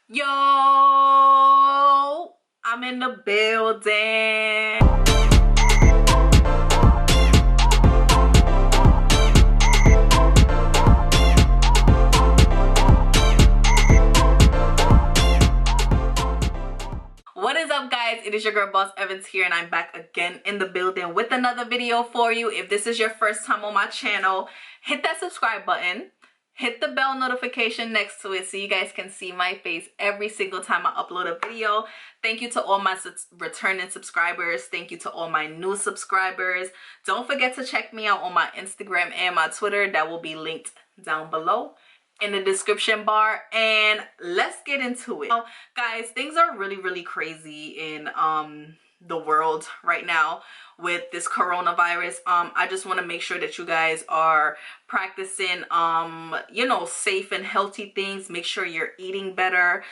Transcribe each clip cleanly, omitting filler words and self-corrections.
Yo, I'm in the building. What is up, guys? It is your girl Boss Evans here, and I'm back again in the building with another video for you. If this is your first time on my channel, hit that subscribe button. Hit the bell notification next to it so you guys can see my face every single time I upload a video. Thank you to all my returning subscribers. Thank you to all my new subscribers. Don't forget to check me out on my Instagram and my Twitter. That will be linked down below in the description bar, and let's get into it. Now, guys, things are really crazy in the world right now with this coronavirus. I just want to make sure that you guys are practicing you know, safe and healthy things. Make sure you're eating better,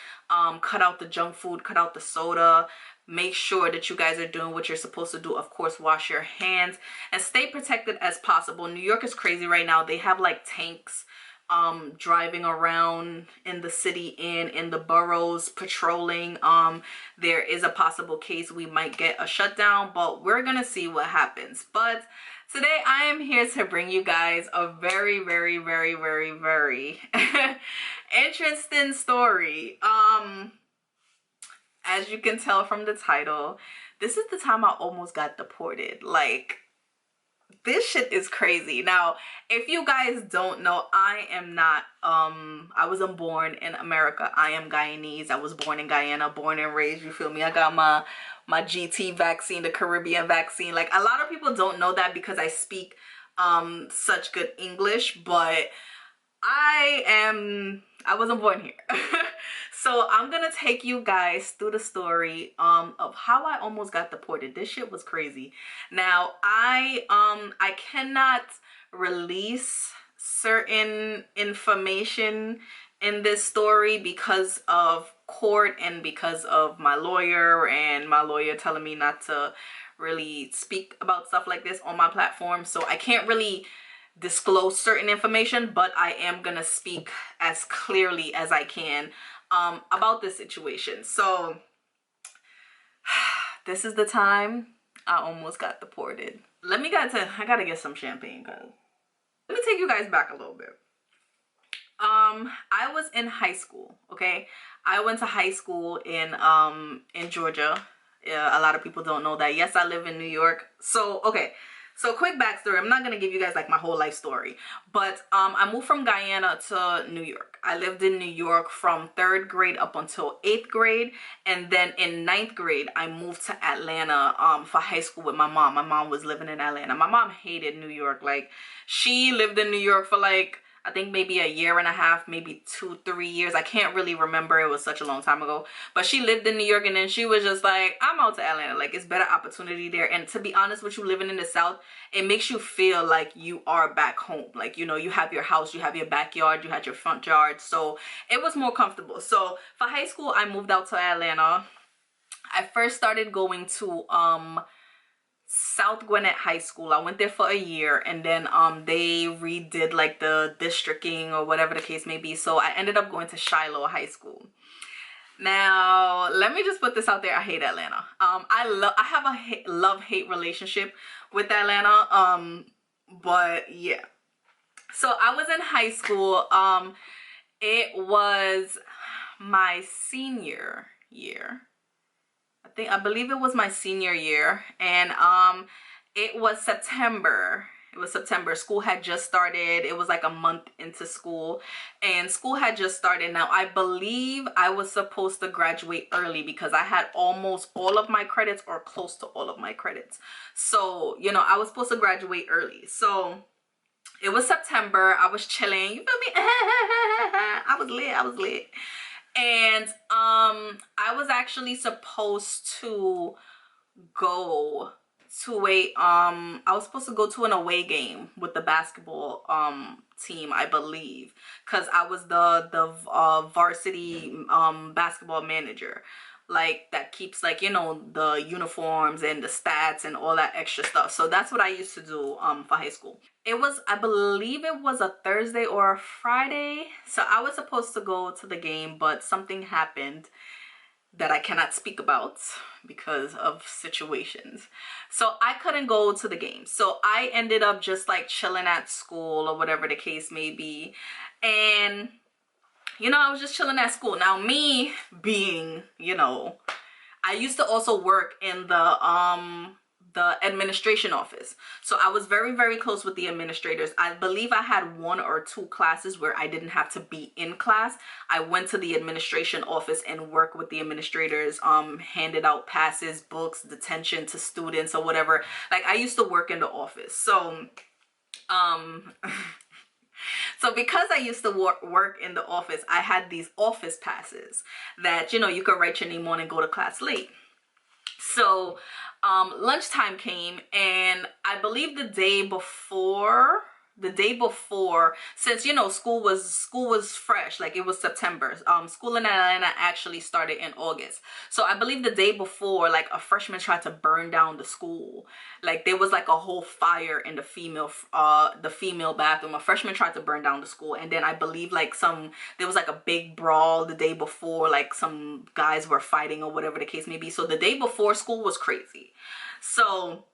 cut out the junk food, cut out the soda. Make sure that you guys are doing what you're supposed to do. Of course, wash your hands and stay protected as possible. New York is crazy right now. They have like tanks driving around in the city and in the boroughs patrolling. There is a possible case we might get a shutdown, but we're gonna see what happens. But today I am here to bring you guys a very interesting story. As you can tell from the title, this is the time I almost got deported. Like, this shit is crazy. Now, if you guys don't know, I am not, I wasn't born in America. I am Guyanese. I was born in Guyana, born and raised, you feel me? I got my GT vaccine, the Caribbean vaccine. Like, a lot of people don't know that because I speak such good English, but I wasn't born here. So I'm gonna take you guys through the story of how I almost got deported. This shit was crazy. Now, I cannot release certain information in this story because of court and because of my lawyer, and my lawyer telling me not to really speak about stuff like this on my platform. So I can't really disclose certain information, but I am gonna speak as clearly as I can about this situation. So this is the time I almost got deported. I gotta get some champagne, cause let me take you guys back a little bit. I was in high school, okay? I went to high school in Georgia. A lot of people don't know that. Yes, I live in New York. So, okay. So quick backstory. I'm not going to give you guys like my whole life story, but I moved from Guyana to New York. I lived in New York from 3rd grade up until 8th grade. And then in 9th grade, I moved to Atlanta for high school with my mom. My mom was living in Atlanta. My mom hated New York. Like, she lived in New York for like, I think maybe a year and a half, maybe 2-3 years. I can't really remember. It was such a long time ago. But she lived in New York, and then she was just like, I'm out to Atlanta. Like, it's better opportunity there. And to be honest with you, living in the South, it makes you feel like you are back home. Like, you know, you have your house, you have your backyard, you had your front yard. So it was more comfortable. So for high school, I moved out to Atlanta. I first started going to South Gwinnett High School. I went there for a year, and then they redid like the districting or whatever the case may be. So I ended up going to Shiloh High School. Now, let me just put this out there. I hate Atlanta. I have a love-hate relationship with Atlanta. But yeah. So I was in high school. It was my senior year. I believe it was my senior year, and it was September. It was September. School had just started. It was like a month into school, and school had just started. Now, I believe I was supposed to graduate early because I had almost all of my credits or close to all of my credits. So, you know, I was supposed to graduate early. So it was September. I was chilling. You feel me? I was lit. And I was actually supposed to go to I was supposed to go to an away game with the basketball team, I believe, because I was the varsity basketball manager, like that keeps, like, you know, the uniforms and the stats and all that extra stuff. So that's what I used to do for high school. it was, I believe it was a Thursday or a Friday. So I was supposed to go to the game, but something happened that I cannot speak about because of situations. So I couldn't go to the game. So I ended up just like chilling at school or whatever the case may be. And, you know, I was just chilling at school. Now me being, you know, I used to also work in the administration office. So I was very, very close with the administrators. I believe I had 1 or 2 classes where I didn't have to be in class. I went to the administration office and worked with the administrators, handed out passes, books, detention to students or whatever. Like I used to work in the office. So, so because I used to work in the office, I had these office passes that, you know, you could write your name on and go to class late. So lunchtime came, and I believe the day before, since, you know, school was fresh, like it was September. School in Atlanta actually started in August. So I believe the day before, like a freshman tried to burn down the school. Like there was like a whole fire in the female bathroom. A freshman tried to burn down the school, and then I believe like there was like a big brawl the day before, like some guys were fighting or whatever the case may be. So the day before, school was crazy. So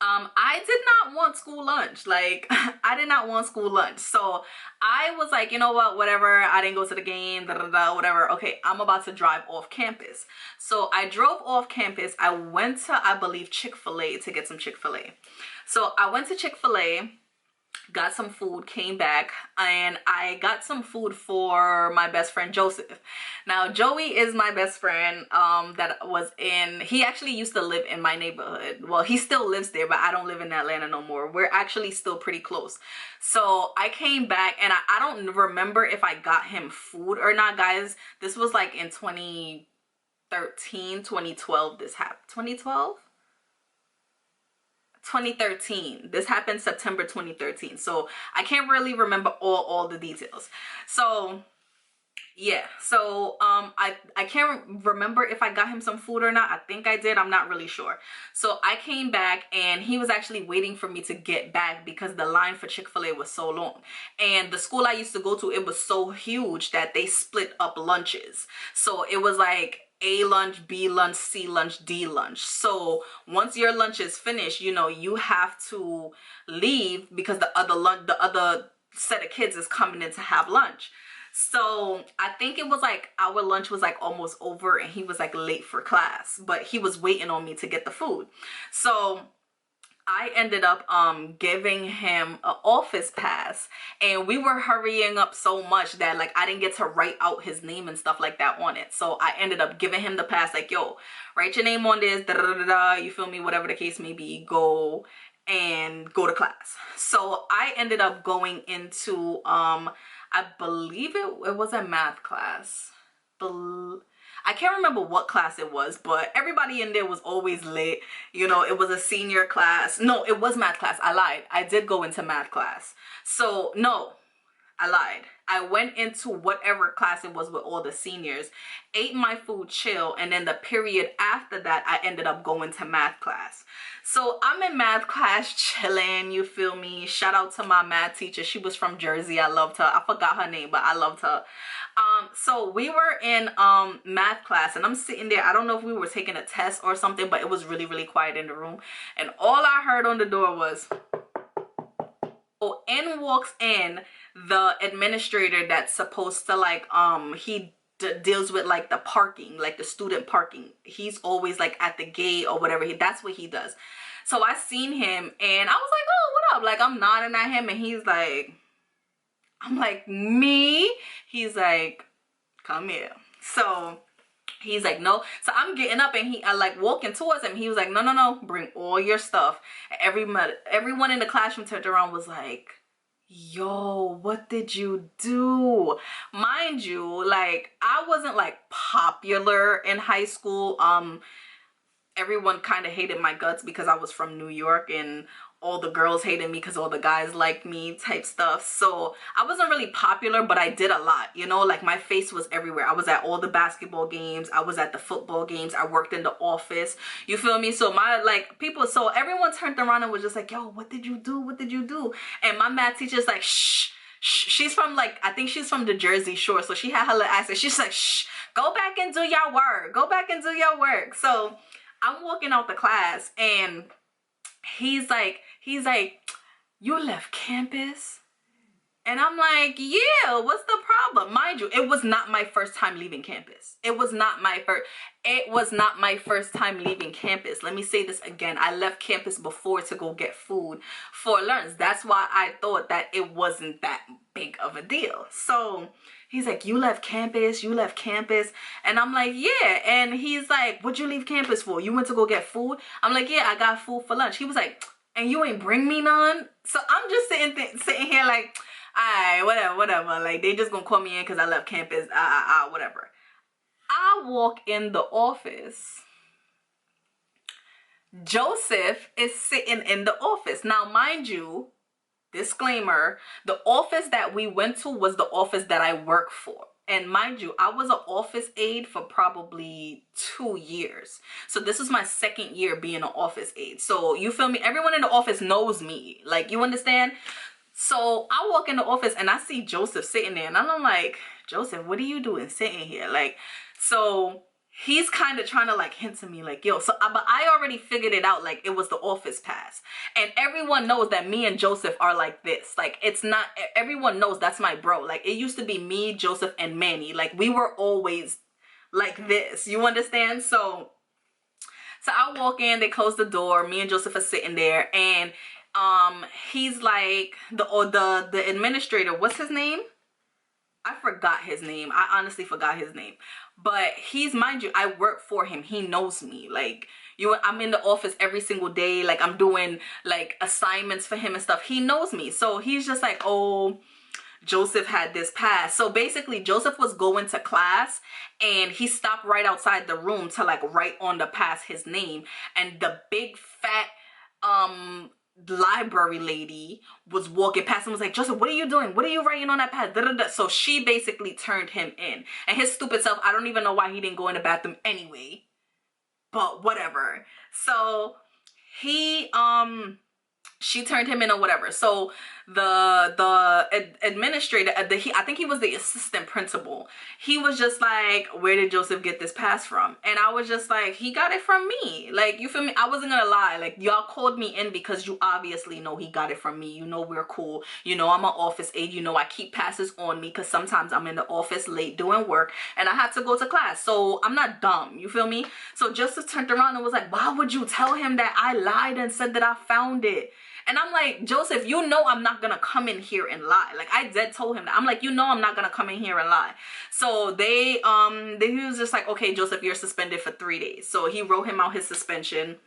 I did not want school lunch. Like I did not want school lunch. So I was like, you know what, whatever, I didn't go to the game, whatever. Okay, I'm about to drive off campus. So I drove off campus. I went to, I believe, Chick-fil-A to get some Chick-fil-A. So I went to Chick-fil-A, got some food, came back, and I got some food for my best friend Joseph. Now Joey is my best friend he actually used to live in my neighborhood. Well, he still lives there, but I don't live in Atlanta no more. We're actually still pretty close. So I came back, and I don't remember if I got him food or not, guys. This was like in 2013, 2012 this happened. 2013. This happened September 2013. So I can't really remember all the details. So yeah, so I can't remember if I got him some food or not. I think I did. I'm not really sure. So I came back, and he was actually waiting for me to get back because the line for Chick-fil-A was so long. And the school I used to go to, it was so huge that they split up lunches. So it was like A lunch, B lunch, C lunch, D lunch. So once your lunch is finished, you know, you have to leave because the other set of kids is coming in to have lunch. So I think it was like our lunch was like almost over, and he was like late for class, but he was waiting on me to get the food. So I ended up giving him an office pass, and we were hurrying up so much that like I didn't get to write out his name and stuff like that on it. So I ended up giving him the pass, like, yo, write your name on this, da da da da, you feel me, whatever the case may be, go to class. So I ended up going into I believe it was a math class. I can't remember what class it was, but everybody in there was always late. You know, it was a senior class. No, it was math class. I lied. I did go into math class. So no, I lied. I went into whatever class it was with all the seniors, ate my food, chill, and then the period after that, I ended up going to math class. So I'm in math class chilling, you feel me? Shout out to my math teacher. She was from Jersey. I loved her. I forgot her name, but I loved her. So we were in math class, and I'm sitting there. I don't know if we were taking a test or something, but it was really, really quiet in the room. And all I heard on the door was, oh, in walks in the administrator that's supposed to like, he deals with like the parking, like the student parking. He's always like at the gate or whatever. That's what he does. So I seen him, and I was like, oh, what up? Like I'm nodding at him, and he's like, I'm like, me? He's like, come here. So he's like, no. So I'm getting up, and I like walking towards him. He was like, no, no, no, bring all your stuff. And everyone in the classroom turned around, was like, yo, what did you do? Mind you, like I wasn't like popular in high school. everyone kind of hated my guts because I was from New York, and all the girls hated me because all the guys liked me type stuff. So I wasn't really popular, but I did a lot, you know, like my face was everywhere. I was at all the basketball games, I was at the football games, I worked in the office, you feel me? So my, like, people, so everyone turned around and was just like, yo, what did you do? What did you do? And my math teacher's like, shh. She's from, like, I think she's from the Jersey Shore, so she had her little accent. She's like, shh, go back and do your work. Go back and do your work. So I'm walking out the class, and he's like, you left campus? And I'm like, yeah, what's the problem? Mind you, it was not my first time leaving campus. It was not my first time leaving campus. Let me say this again. I left campus before to go get food for lunch. That's why I thought that it wasn't that big of a deal. So he's like, you left campus? You left campus? And I'm like, yeah. And he's like, what'd you leave campus for? You went to go get food? I'm like, yeah, I got food for lunch. He was like, and you ain't bring me none? So I'm just sitting here like, alright, whatever. Like, they just gonna call me in because I left campus. Whatever. I walk in the office. Joseph is sitting in the office. Now, mind you, disclaimer, the office that we went to was the office that I work for. And mind you, I was an office aide for probably 2 years. So this is my second year being an office aide. So you feel me? Everyone in the office knows me. Like, you understand? So I walk in the office and I see Joseph sitting there, and I'm like, Joseph, what are you doing sitting here? Like, so he's kind of trying to like hint to me like, yo, so but I already figured it out, like it was the office pass. And everyone knows that me and Joseph are like this. Like, it's not, everyone knows that's my bro. Like, it used to be me, Joseph, and Manny. Like, we were always like this, you understand? So I walk in, they close the door, me and Joseph are sitting there, and he's like, the administrator, what's his name? I forgot his name. I honestly forgot his name. But he's, mind you, I work for him. He knows me. Like, I'm in the office every single day. Like, I'm doing like assignments for him and stuff. He knows me. So he's just like, oh, Joseph had this pass. So basically, Joseph was going to class, and he stopped right outside the room to like write on the pass his name. And the big fat library lady was walking past and was like, Joseph, what are you doing? What are you writing on that pass? Da, da, da. So she basically turned him in. And his stupid self, I don't even know why he didn't go in the bathroom anyway. But whatever. So he she turned him in or whatever. So the administrator, I think he was the assistant principal. He was just like, where did Joseph get this pass from? And I was just like, he got it from me. Like, you feel me? I wasn't gonna lie. Like, y'all called me in because you obviously know he got it from me. You know we're cool. You know I'm an office aide. You know I keep passes on me because sometimes I'm in the office late doing work and I have to go to class. So I'm not dumb. You feel me? So Joseph turned around and was like, why would you tell him that I lied and said that I found it? And I'm like, Joseph, you know I'm not gonna come in here and lie. Like, I dead told him that. I'm like, you know I'm not gonna come in here and lie. So he was just like, okay, Joseph, you're suspended for 3 days. So he wrote him out his suspension,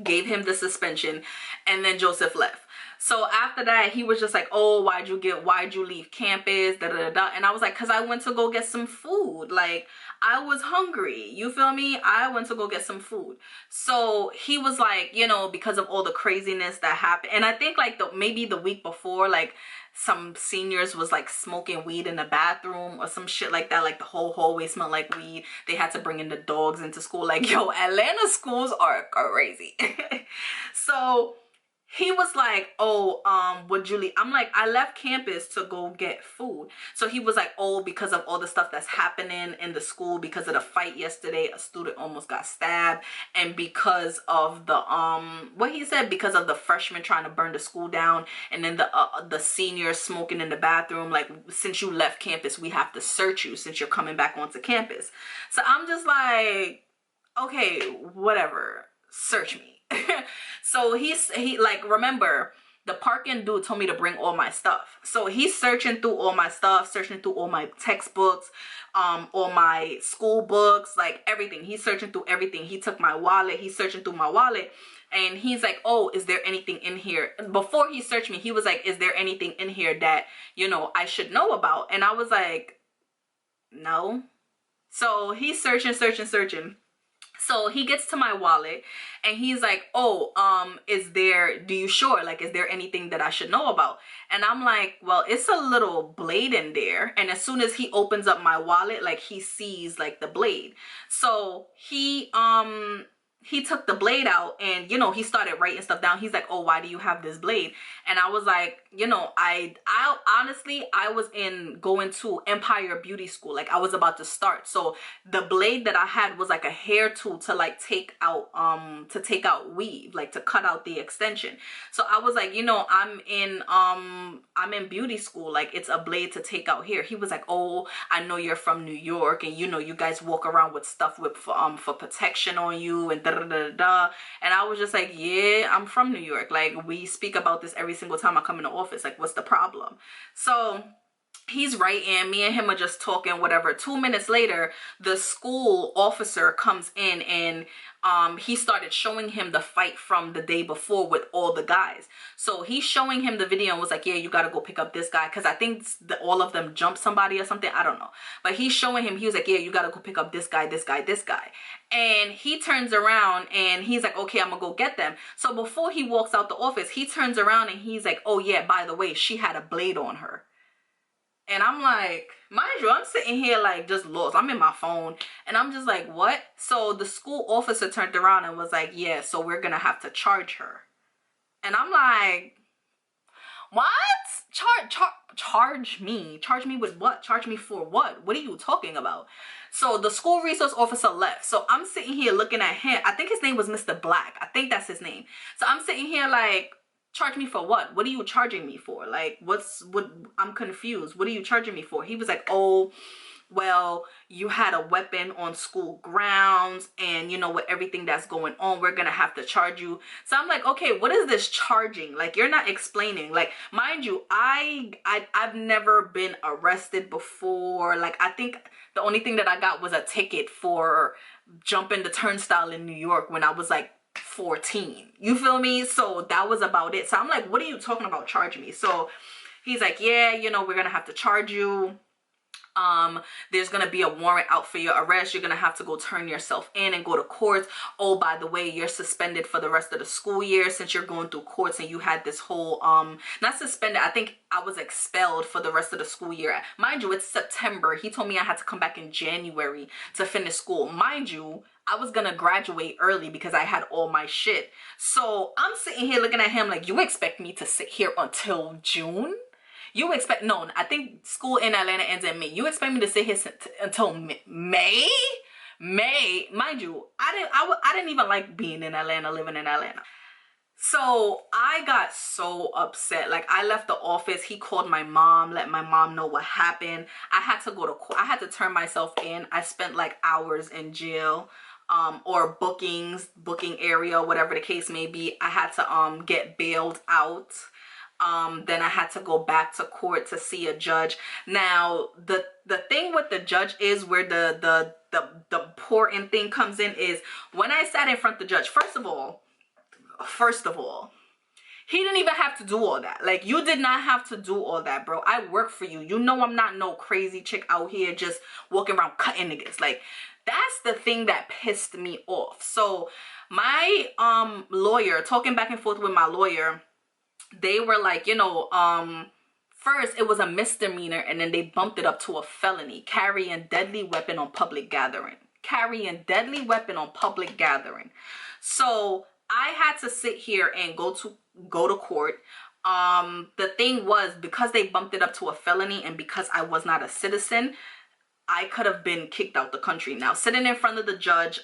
gave him the suspension, and then Joseph left. So after that, he was just like, oh, why'd you leave campus, da da da da. And I was like, because I went to go get some food. Like, I was hungry, you feel me? I went to go get some food. So he was like, you know, because of all the craziness that happened. And I think like maybe the week before, like some seniors was like smoking weed in the bathroom or some shit like that. Like the whole hallway smelled like weed. They had to bring in the dogs into school. Like, yo, Atlanta schools are crazy. So he was like, oh, would you leave? I'm like, I left campus to go get food. So he was like, oh, because of all the stuff that's happening in the school, because of the fight yesterday, a student almost got stabbed, and because of the what he said, because of the freshmen trying to burn the school down, and then the seniors smoking in the bathroom, like, since you left campus, we have to search you since you're coming back onto campus. So I'm just like, okay, whatever, search me. So he like, remember, the parking dude told me to bring all my stuff. So he's searching through all my stuff, searching through all my textbooks, all my school books, like everything. He's searching through everything. He took my wallet. He's searching through my wallet. And he's like, oh, is there anything in here? Before he searched me, he was like, is there anything in here that, you know, I should know about? And I was like, no. So he's searching. So he gets to my wallet and he's like, oh, do you sure? Like, is there anything that I should know about? And I'm like, well, it's a little blade in there. And as soon as he opens up my wallet, like he sees like the blade. So he took the blade out and, you know, he started writing stuff down. He's like, oh, why do you have this blade? And I was like, you know, I honestly, I was going to Empire Beauty School. Like, I was about to start. So the blade that I had was like a hair tool to like take out weave, like to cut out the extension. So I was like, you know, I'm in beauty school. Like, it's a blade to take out hair. He was like, oh, I know you're from New York and, you know, you guys walk around with stuff for protection on you and da da da da. And I was just like, yeah, I'm from New York. Like, we speak about this every single time I come in the office. Like, what's the problem? So he's writing, me and him are just talking, whatever. 2 minutes later, the school officer comes in and he started showing him the fight from the day before with all the guys. So he's showing him the video and was like, yeah, you got to go pick up this guy. Because I think all of them jumped somebody or something. I don't know. But he's showing him, he was like, yeah, you got to go pick up this guy, this guy, this guy. And he turns around and he's like, okay, I'm going to go get them. So before he walks out the office, he turns around and he's like, oh yeah, by the way, she had a blade on her. And I'm like, mind you, I'm sitting here like just lost. I'm in my phone and I'm just like, what? So the school officer turned around and was like, yeah, so we're going to have to charge her. And I'm like, what? Charge me? Charge me with what? Charge me for what? What are you talking about? So the school resource officer left. So I'm sitting here looking at him. I think his name was Mr. Black. I think that's his name. So I'm sitting here like, charge me for what? What are you charging me for? Like, I'm confused. What are you charging me for? He was like, oh, well, you had a weapon on school grounds and, you know, with everything that's going on, we're gonna have to charge you. So I'm like, okay, what is this charging? Like, you're not explaining. Like, mind you, I've never been arrested before. Like, I think the only thing that I got was a ticket for jumping the turnstile in New York when I was like 14. You feel me? So that was about it. So I'm like, what are you talking about charging me? So he's like, yeah, you know, we're gonna have to charge you. There's gonna be a warrant out for your arrest. You're gonna have to go turn yourself in and go to court. Oh, by the way, you're suspended for the rest of the school year since you're going through courts and you had this whole not suspended, I think I was expelled for the rest of the school year. Mind you, it's September. He told me I had to come back in January to finish school. Mind you, I was gonna graduate early because I had all my shit. So I'm sitting here looking at him like, you expect me to sit here until June? You expect, no, I think school in Atlanta ends in May. You expect me to sit here until May? May? Mind you, I didn't even like being in Atlanta, living in Atlanta. So I got so upset. Like, I left the office. He called my mom, let my mom know what happened. I had to go to court. I had to turn myself in. I spent like hours in jail. Or booking area, whatever the case may be. I had to get bailed out. Then I had to go back to court to see a judge. Now, the thing with the judge is where the important thing comes in is when I sat in front of the judge, first of all, he didn't even have to do all that. Like, you did not have to do all that, bro. I work for you. You know I'm not no crazy chick out here just walking around cutting niggas. Like, that's the thing that pissed me off. So my lawyer, talking back and forth with my lawyer, they were like, you know, first it was a misdemeanor and then they bumped it up to a felony, carrying deadly weapon on public gathering. Carrying deadly weapon on public gathering. So I had to sit here and go to court. The thing was, because they bumped it up to a felony and because I was not a citizen, I could have been kicked out the country. Now, sitting in front of the judge,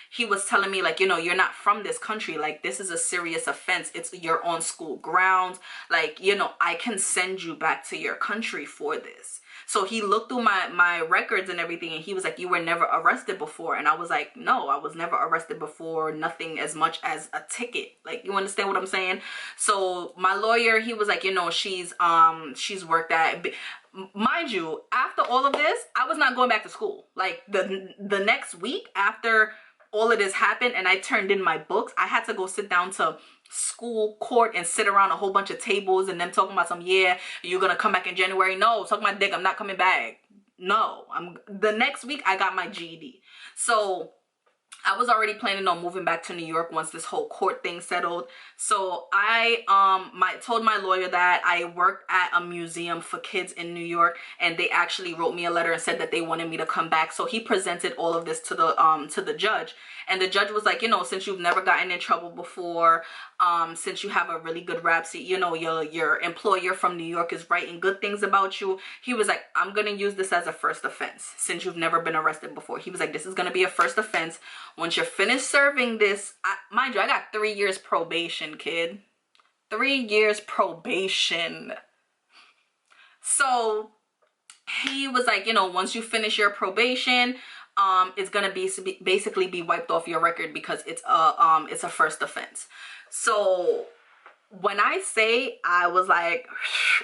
he was telling me, like, you know, you're not from this country. Like, this is a serious offense. You're on school grounds. Like, you know, I can send you back to your country for this. So he looked through my records and everything, and he was like, you were never arrested before. And I was like, no, I was never arrested before. Nothing as much as a ticket. Like, you understand what I'm saying? So my lawyer, he was like, you know, she's worked at... Mind you, after all of this, I was not going back to school. Like, the next week after all of this happened and I turned in my books, I had to go sit down to school court and sit around a whole bunch of tables and them talking about some, yeah, you're gonna come back in January. No, suck my dick, I'm not coming back. No, the next week I got my GED. So I was already planning on moving back to New York once this whole court thing settled. So I told my lawyer that I worked at a museum for kids in New York, and they actually wrote me a letter and said that they wanted me to come back. So he presented all of this to the judge, and the judge was like, you know, since you've never gotten in trouble before, since you have a really good rap sheet, you know, your employer from New York is writing good things about you. He was like, I'm gonna use this as a first offense since you've never been arrested before. He was like, this is gonna be a first offense. Once you're finished serving this, mind you, I got 3 years probation, kid. 3 years probation. So he was like, you know, once you finish your probation, it's gonna basically be wiped off your record because it's a first offense. So when I say, I was like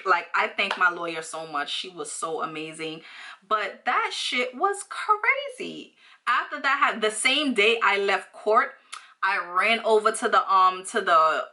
I thank my lawyer so much. She was so amazing. But that shit was crazy. After that, the same day I left court, I ran over to the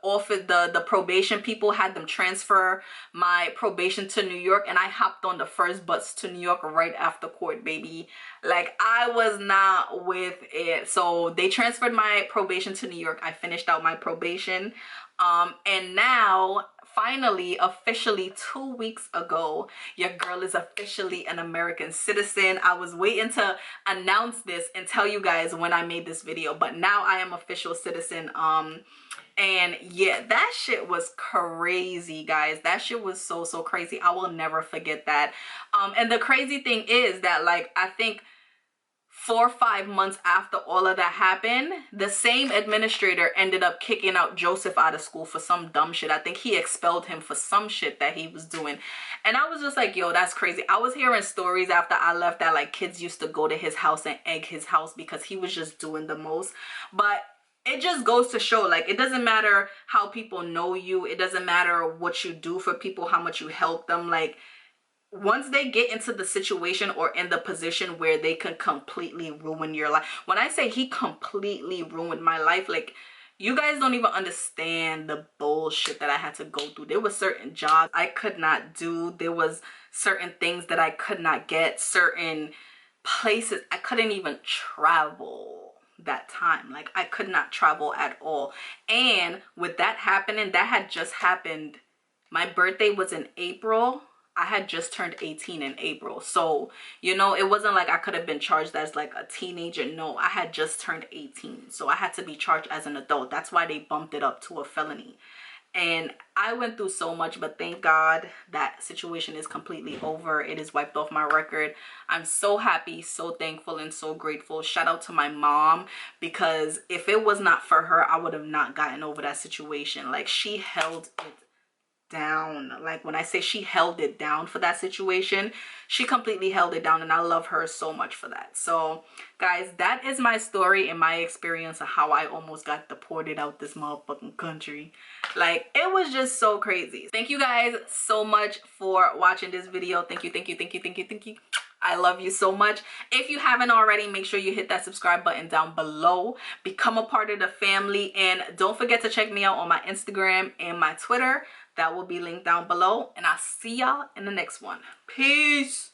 office. The probation people had them transfer my probation to New York, and I hopped on the first bus to New York right after court, baby. Like, I was not with it. So they transferred my probation to New York. I finished out my probation, and now finally, officially 2 weeks ago, your girl is officially an American citizen. I was waiting to announce this and tell you guys when I made this video, but now I am official citizen. And yeah, that shit was crazy, guys. That shit was so crazy. I will never forget that. And the crazy thing is that, like, I think 4 or 5 months after all of that happened, the same administrator ended up kicking out Joseph out of school for some dumb shit. I think he expelled him for some shit that he was doing. And I was just like, yo, that's crazy. I was hearing stories after I left that, like, kids used to go to his house and egg his house because he was just doing the most. But it just goes to show, like, it doesn't matter how people know you. It doesn't matter what you do for people, how much you help them. Like, once they get into the situation or in the position where they can completely ruin your life. When I say he completely ruined my life, like, you guys don't even understand the bullshit that I had to go through. There were certain jobs I could not do. There was certain things that I could not get. Certain places I couldn't even travel that time. Like, I could not travel at all. And with that happening, that had just happened. My birthday was in April. I had just turned 18 in April. So, you know, it wasn't like I could have been charged as like a teenager. No, I had just turned 18. So I had to be charged as an adult. That's why they bumped it up to a felony. And I went through so much, but thank God that situation is completely over. It is wiped off my record. I'm so happy, so thankful, and so grateful. Shout out to my mom, because if it was not for her, I would have not gotten over that situation. Like, she held it down. Like, when I say she held it down for that situation, she completely held it down, and I love her so much for that. So guys, that is my story and my experience of how I almost got deported out this motherfucking country. Like, it was just so crazy. Thank you guys so much for watching this video. Thank you. I love you so much. If you haven't already, make sure you hit that subscribe button down below. Become a part of the family, and don't forget to check me out on my Instagram and my Twitter. That will be linked down below, and I'll see y'all in the next one. Peace.